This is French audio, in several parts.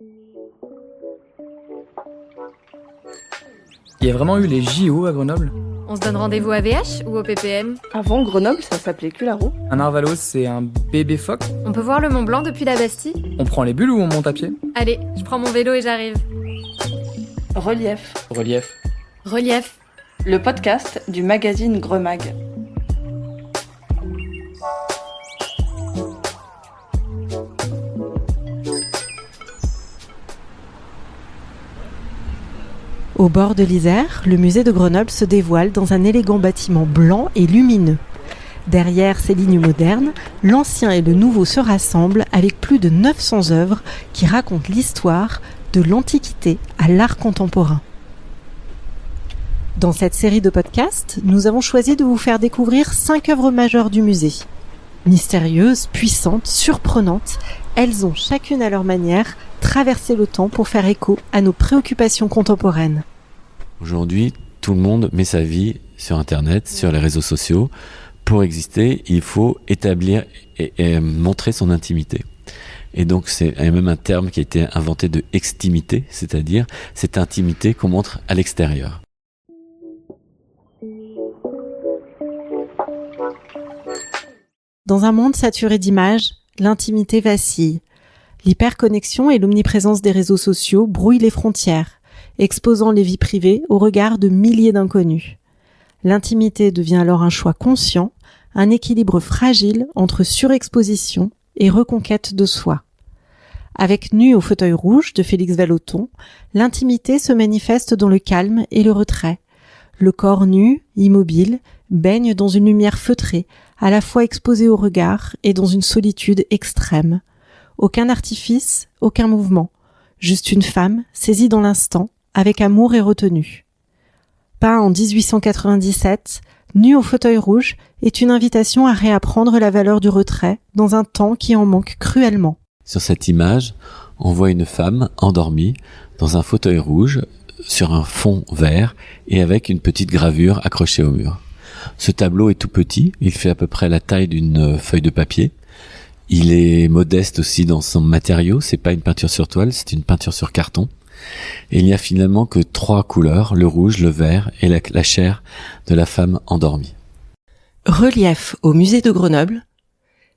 Il y a vraiment eu les JO à Grenoble. On se donne rendez-vous à VH ou au PPM? Avant, Grenoble, ça s'appelait Cularo. Un narvalos, c'est un bébé phoque. On peut voir le Mont Blanc depuis la Bastille? On prend les bulles ou on monte à pied? Allez, je prends mon vélo et j'arrive. Relief. Relief. Relief. Le podcast du magazine Gremag. Au bord de l'Isère, le musée de Grenoble se dévoile dans un élégant bâtiment blanc et lumineux. Derrière ces lignes modernes, l'ancien et le nouveau se rassemblent avec plus de 900 œuvres qui racontent l'histoire de l'Antiquité à l'art contemporain. Dans cette série de podcasts, nous avons choisi de vous faire découvrir 5 œuvres majeures du musée. Mystérieuses, puissantes, surprenantes, elles ont chacune à leur manière traversé le temps pour faire écho à nos préoccupations contemporaines. Aujourd'hui, tout le monde met sa vie sur Internet, sur les réseaux sociaux. Pour exister, il faut établir et montrer son intimité. Et donc, c'est même un terme qui a été inventé de extimité, c'est-à-dire cette intimité qu'on montre à l'extérieur. Dans un monde saturé d'images, l'intimité vacille. L'hyperconnexion et l'omniprésence des réseaux sociaux brouillent les frontières, exposant les vies privées au regard de milliers d'inconnus. L'intimité devient alors un choix conscient, un équilibre fragile entre surexposition et reconquête de soi. Avec Nu au fauteuil rouge de Félix Vallotton, l'intimité se manifeste dans le calme et le retrait. Le corps nu, immobile, baigne dans une lumière feutrée, à la fois exposé au regard et dans une solitude extrême. Aucun artifice, aucun mouvement. Juste une femme, saisie dans l'instant, avec amour et retenue. Peint en 1897, Nu au fauteuil rouge est une invitation à réapprendre la valeur du retrait dans un temps qui en manque cruellement. Sur cette image, on voit une femme endormie dans un fauteuil rouge sur un fond vert et avec une petite gravure accrochée au mur. Ce tableau est tout petit, il fait à peu près la taille d'une feuille de papier. Il est modeste aussi dans son matériau, c'est pas une peinture sur toile, c'est une peinture sur carton. Et il n'y a finalement que 3 couleurs, le rouge, le vert et la chair de la femme endormie. Relief au musée de Grenoble,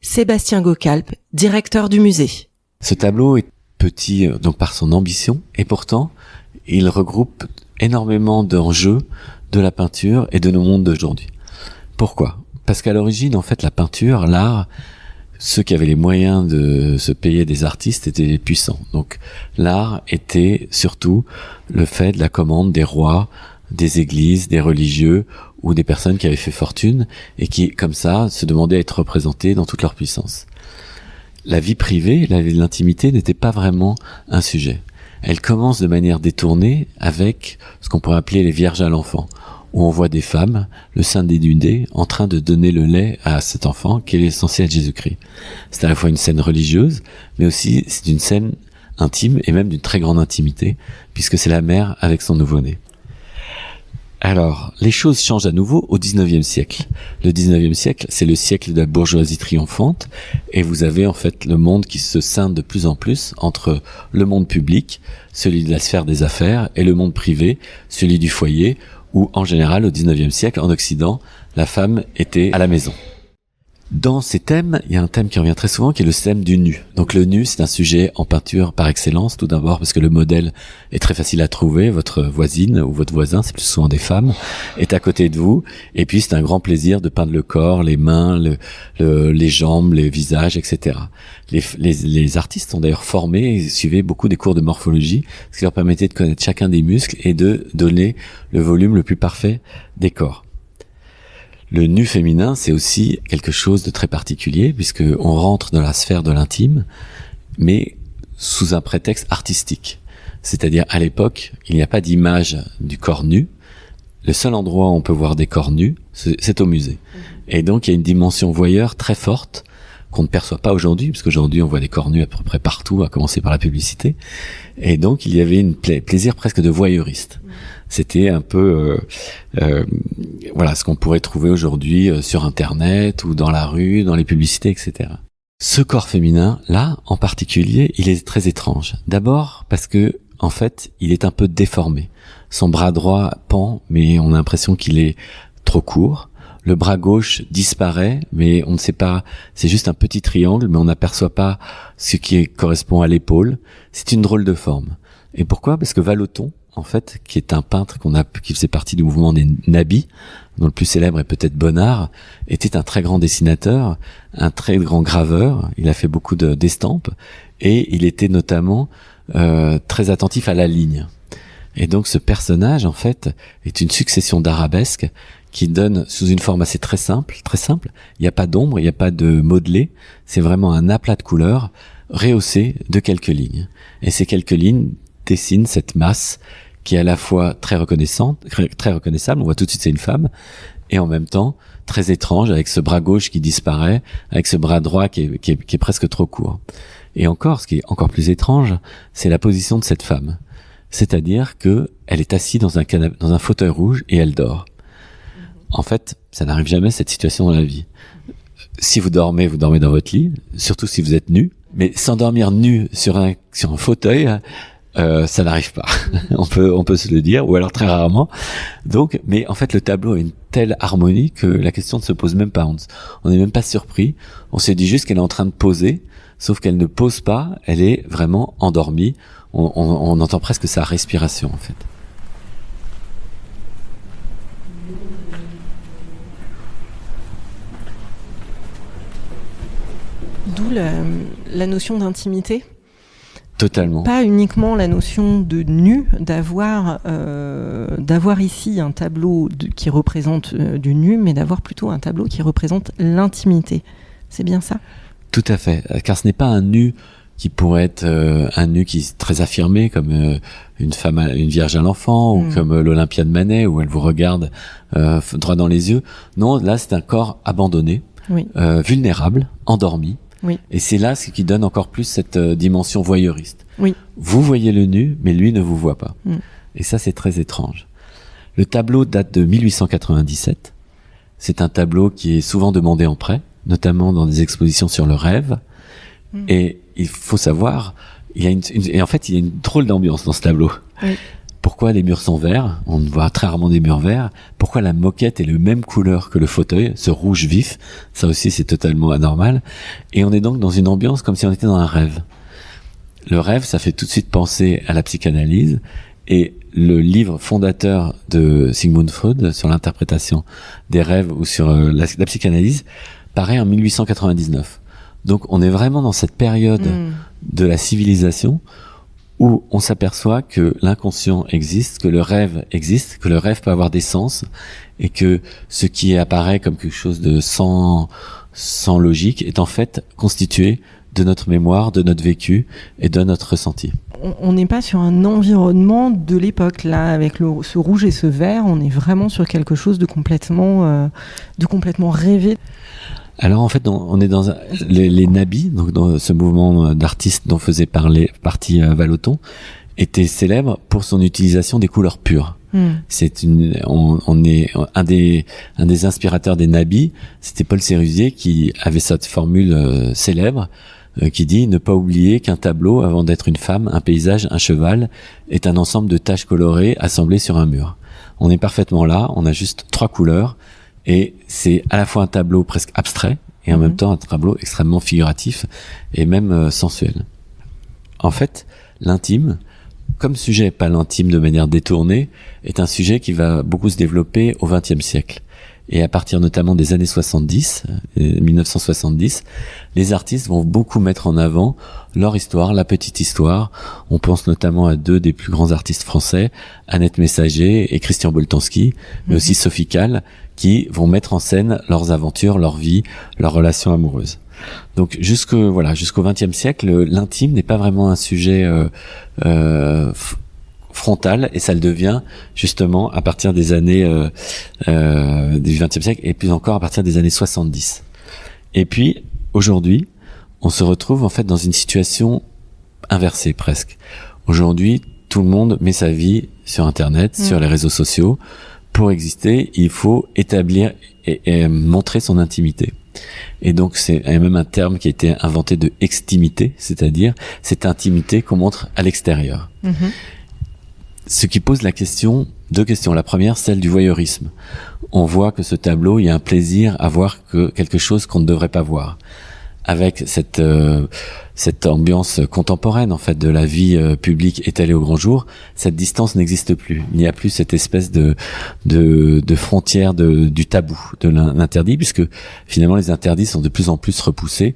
Sébastien Gocalpe, directeur du musée. Ce tableau est petit donc par son ambition et pourtant il regroupe énormément d'enjeux de la peinture et de nos mondes d'aujourd'hui. Pourquoi ? Parce qu'à l'origine, en fait, la peinture, l'art, ceux qui avaient les moyens de se payer des artistes étaient les puissants. Donc l'art était surtout le fait de la commande des rois, des églises, des religieux ou des personnes qui avaient fait fortune et qui, comme ça, se demandaient à être représentés dans toute leur puissance. La vie privée, l'intimité n'était pas vraiment un sujet. Elle commence de manière détournée avec ce qu'on pourrait appeler les vierges à l'enfant, où on voit des femmes, le sein dénudé, en train de donner le lait à cet enfant qui est censé être Jésus-Christ. C'est à la fois une scène religieuse, mais aussi c'est une scène intime et même d'une très grande intimité, puisque c'est la mère avec son nouveau-né. Alors, les choses changent à nouveau au 19e siècle. Le 19e siècle, c'est le siècle de la bourgeoisie triomphante, et vous avez en fait le monde qui se scinde de plus en plus entre le monde public, celui de la sphère des affaires, et le monde privé, celui du foyer, où en général, au 19e siècle, en Occident, la femme était à la maison. Dans ces thèmes, il y a un thème qui revient très souvent qui est le thème du nu. Donc le nu, c'est un sujet en peinture par excellence, tout d'abord parce que le modèle est très facile à trouver, votre voisine ou votre voisin, c'est plus souvent des femmes, est à côté de vous, et puis c'est un grand plaisir de peindre le corps, les mains, les jambes, les visages, etc. Les artistes sont d'ailleurs formés et suivaient beaucoup des cours de morphologie, ce qui leur permettait de connaître chacun des muscles et de donner le volume le plus parfait des corps. Le nu féminin, c'est aussi quelque chose de très particulier puisque on rentre dans la sphère de l'intime, mais sous un prétexte artistique. C'est-à-dire, à l'époque, il n'y a pas d'image du corps nu. Le seul endroit où on peut voir des corps nus, c'est au musée. Et donc, il y a une dimension voyeur très forte qu'on ne perçoit pas aujourd'hui, parce qu'aujourd'hui, on voit des corps nus à peu près partout, à commencer par la publicité. Et donc, il y avait une plaisir presque de voyeuriste. C'était un peu voilà ce qu'on pourrait trouver aujourd'hui sur Internet ou dans la rue, dans les publicités, etc. Ce corps féminin, là, en particulier, il est très étrange. D'abord parce que, en fait, il est un peu déformé. Son bras droit pend, mais on a l'impression qu'il est trop court. Le bras gauche disparaît, mais on ne sait pas, c'est juste un petit triangle, mais on n'aperçoit pas ce qui correspond à l'épaule. C'est une drôle de forme. Et pourquoi? Parce que Vallotton, en fait, qui est un peintre qui faisait partie du mouvement des Nabis, dont le plus célèbre est peut-être Bonnard, était un très grand dessinateur, un très grand graveur. Il a fait beaucoup d'estampes et il était notamment très attentif à la ligne. Et donc ce personnage, en fait, est une succession d'arabesques qui donne sous une forme assez très simple. Il n'y a pas d'ombre, il n'y a pas de modelé. C'est vraiment un aplat de couleurs rehaussé de quelques lignes. Et ces quelques lignes dessinent cette masse qui est à la fois très reconnaissable, on voit tout de suite c'est une femme, et en même temps très étrange avec ce bras gauche qui disparaît, avec ce bras droit qui est presque trop court. Et encore, ce qui est encore plus étrange, c'est la position de cette femme. C'est-à-dire que elle est assise dans un fauteuil rouge et elle dort. En fait, ça n'arrive jamais cette situation dans la vie. Si vous dormez dans votre lit, surtout si vous êtes nu, mais s'endormir nu sur un fauteuil, ça n'arrive pas. on peut se le dire, ou alors très rarement. Donc, mais en fait, le tableau a une telle harmonie que la question ne se pose même pas. On n'est même pas surpris. On se dit juste qu'elle est en train de poser, sauf qu'elle ne pose pas. Elle est vraiment endormie. On entend presque sa respiration, en fait. D'où la notion d'intimité. Totalement. Pas uniquement la notion de nu, d'avoir ici un tableau qui représente du nu, mais d'avoir plutôt un tableau qui représente l'intimité. C'est bien ça? Tout à fait, car ce n'est pas un nu qui pourrait être un nu qui est très affirmé, comme une vierge à l'enfant, ou comme l'Olympia de Manet, où elle vous regarde droit dans les yeux. Non, là c'est un corps abandonné, oui. Vulnérable, endormi. Oui. Et c'est là ce qui donne encore plus cette dimension voyeuriste. Oui. Vous voyez le nu, mais lui ne vous voit pas. Et ça, c'est très étrange. Le tableau date de 1897. C'est un tableau qui est souvent demandé en prêt, notamment dans des expositions sur le rêve. Et il faut savoir, et en fait, il y a une drôle d'ambiance dans ce tableau. Oui. Pourquoi les murs sont verts? On voit très rarement des murs verts. Pourquoi la moquette est de même couleur que le fauteuil, ce rouge vif? Ça aussi, c'est totalement anormal. Et on est donc dans une ambiance comme si on était dans un rêve. Le rêve, ça fait tout de suite penser à la psychanalyse. Et le livre fondateur de Sigmund Freud sur l'interprétation des rêves ou sur la psychanalyse paraît en 1899. Donc on est vraiment dans cette période de la civilisation où on s'aperçoit que l'inconscient existe, que le rêve existe, que le rêve peut avoir des sens, et que ce qui apparaît comme quelque chose de sans logique est en fait constitué de notre mémoire, de notre vécu et de notre ressenti. On n'est pas sur un environnement de l'époque, là, avec ce rouge et ce vert, on est vraiment sur quelque chose de complètement rêvé. Alors en fait, on est dans les Nabis, donc dans ce mouvement d'artistes dont faisait partie Vallotton, était célèbre pour son utilisation des couleurs pures. On est un des inspirateurs des Nabis, c'était Paul Sérusier qui avait cette formule célèbre qui dit ne pas oublier qu'un tableau, avant d'être une femme, un paysage, un cheval, est un ensemble de taches colorées assemblées sur un mur. On est parfaitement là, on a juste 3 couleurs. Et c'est à la fois un tableau presque abstrait et en même temps un tableau extrêmement figuratif et même sensuel. En fait, l'intime, comme sujet, pas l'intime de manière détournée, est un sujet qui va beaucoup se développer au XXe siècle. Et à partir notamment des années 1970, les artistes vont beaucoup mettre en avant leur histoire, la petite histoire. On pense notamment à 2 des plus grands artistes français, Annette Messager et Christian Boltanski, mais aussi Sophie Calle, qui vont mettre en scène leurs aventures, leur vie, leurs relations amoureuses. Donc jusqu'au XXe siècle, l'intime n'est pas vraiment un sujet frontal, et ça le devient justement à partir des années du XXe siècle, et plus encore à partir des années 70. Et puis aujourd'hui, on se retrouve en fait dans une situation inversée presque. Aujourd'hui, tout le monde met sa vie sur Internet, sur les réseaux sociaux. Pour exister, il faut établir et montrer son intimité. Et donc il y a même un terme qui a été inventé de extimité, c'est-à-dire cette intimité qu'on montre à l'extérieur. Ce qui pose deux questions. La première, celle du voyeurisme. On voit que ce tableau, il y a un plaisir à voir quelque chose qu'on ne devrait pas voir. Avec cette ambiance contemporaine, en fait, de la vie publique étalée au grand jour, cette distance n'existe plus. Il n'y a plus cette espèce de frontière du tabou, de l'interdit, puisque finalement les interdits sont de plus en plus repoussés.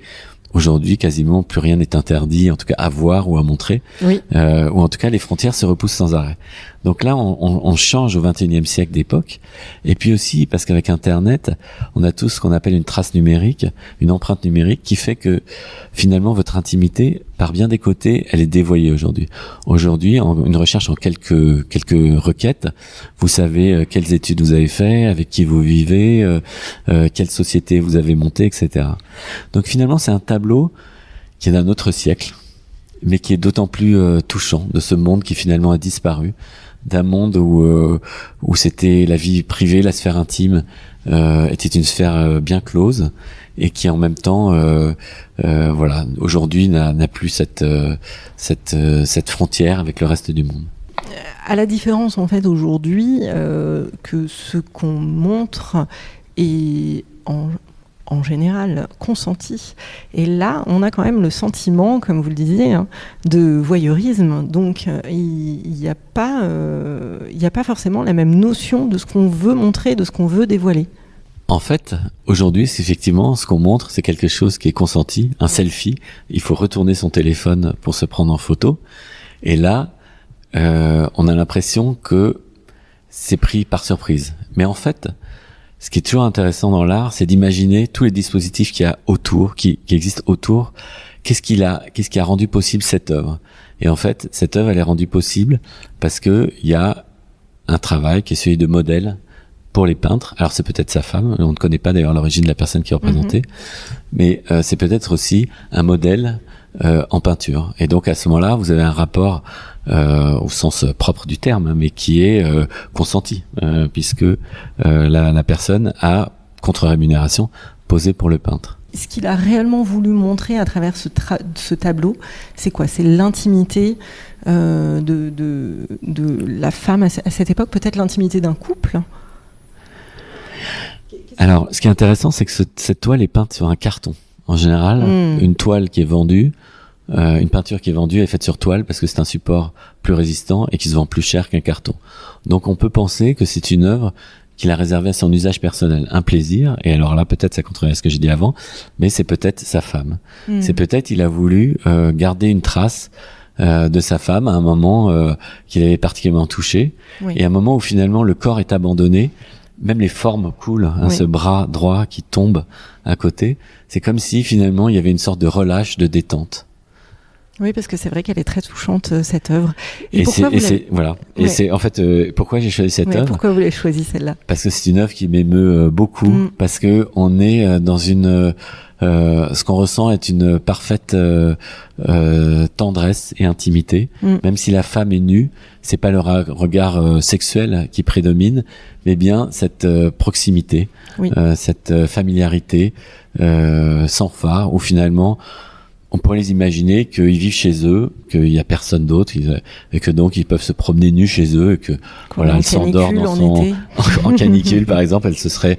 Aujourd'hui, quasiment plus rien n'est interdit, en tout cas à voir ou à montrer, Oui. ou en tout cas les frontières se repoussent sans arrêt. Donc là, on change au XXIe siècle d'époque, et puis aussi parce qu'avec Internet, on a tous ce qu'on appelle une trace numérique, une empreinte numérique, qui fait que finalement votre intimité, par bien des côtés, elle est dévoyée aujourd'hui. Aujourd'hui, une recherche en quelques requêtes, vous savez quelles études vous avez fait, avec qui vous vivez, quelle société vous avez montée, etc. Donc finalement, c'est un tableau qui est d'un autre siècle, mais qui est d'autant plus touchant, de ce monde qui finalement a disparu, d'un monde où c'était la vie privée, la sphère intime était une sphère bien close, et qui en même temps voilà, aujourd'hui n'a plus cette frontière avec le reste du monde. À la différence en fait aujourd'hui que ce qu'on montre est en général consenti. Et là, on a quand même le sentiment, comme vous le disiez, de voyeurisme. Donc, il n'y a pas forcément la même notion de ce qu'on veut montrer, de ce qu'on veut dévoiler. En fait, aujourd'hui, c'est effectivement ce qu'on montre, c'est quelque chose qui est consenti, un selfie. Il faut retourner son téléphone pour se prendre en photo. Et là, on a l'impression que c'est pris par surprise. Mais en fait, ce qui est toujours intéressant dans l'art, c'est d'imaginer tous les dispositifs qu'il y a autour, qui existent autour. Qu'est-ce qui a rendu possible cette œuvre? Et en fait, cette œuvre, elle est rendue possible parce que il y a un travail qui est celui de modèle pour les peintres. Alors c'est peut-être sa femme, on ne connaît pas d'ailleurs l'origine de la personne qui est représentée, mais c'est peut-être aussi un modèle en peinture. Et donc à ce moment-là, vous avez un rapport au sens propre du terme, mais qui est consenti, puisque la personne a, contre rémunération, posé pour le peintre. Ce qu'il a réellement voulu montrer à travers ce tableau, c'est quoi? C'est l'intimité de la femme à cette époque, peut-être l'intimité d'un couple. Alors, ce qui est intéressant, c'est que cette toile est peinte sur un carton. En général, une toile qui est vendue, une peinture qui est vendue est faite sur toile parce que c'est un support plus résistant et qui se vend plus cher qu'un carton. Donc on peut penser que c'est une œuvre qu'il a réservée à son usage personnel, un plaisir, et alors là peut-être ça contredit ce que j'ai dit avant, mais c'est peut-être sa femme. C'est peut-être il a voulu garder une trace de sa femme à un moment qu'il avait particulièrement touché, et à un moment où finalement le corps est abandonné, même les formes coulent, ce bras droit qui tombe à côté, c'est comme si finalement il y avait une sorte de relâche, de détente. Oui, parce que c'est vrai qu'elle est très touchante, cette œuvre. Et c'est en fait pourquoi j'ai choisi cette œuvre. Pourquoi vous l'avez choisi celle-là? Parce que c'est une œuvre qui m'émeut beaucoup, parce que on est dans une ce qu'on ressent est une parfaite tendresse et intimité. Même si la femme est nue, c'est pas le regard sexuel qui prédomine, mais bien cette proximité, cette familiarité sans phare, où finalement on pourrait les imaginer qu'ils vivent chez eux, qu'il y a personne d'autre, et que donc ils peuvent se promener nus chez eux, et que voilà, elle s'endort en canicule par exemple, elle se serait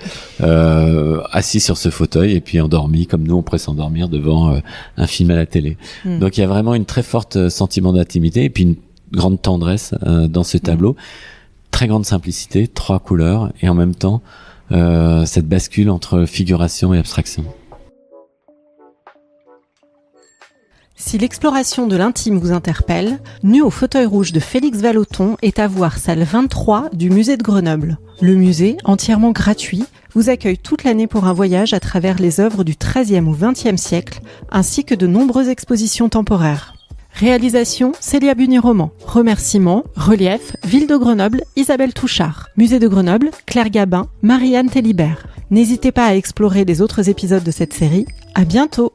assise sur ce fauteuil et puis endormie comme nous on pourrait s'endormir devant un film à la télé. Donc il y a vraiment une très forte sentiment d'intimité et puis une grande tendresse dans ce tableau, très grande simplicité, 3 couleurs et en même temps cette bascule entre figuration et abstraction. Si l'exploration de l'intime vous interpelle, Nu au fauteuil rouge de Félix Vallotton est à voir salle 23 du musée de Grenoble. Le musée, entièrement gratuit, vous accueille toute l'année pour un voyage à travers les œuvres du XIIIe au XXe siècle, ainsi que de nombreuses expositions temporaires. Réalisation, Célia Bunier-Roman. Remerciements, Relief, Ville de Grenoble, Isabelle Touchard. Musée de Grenoble, Claire Gabin, Marie-Anne Télibert. N'hésitez pas à explorer les autres épisodes de cette série. À bientôt!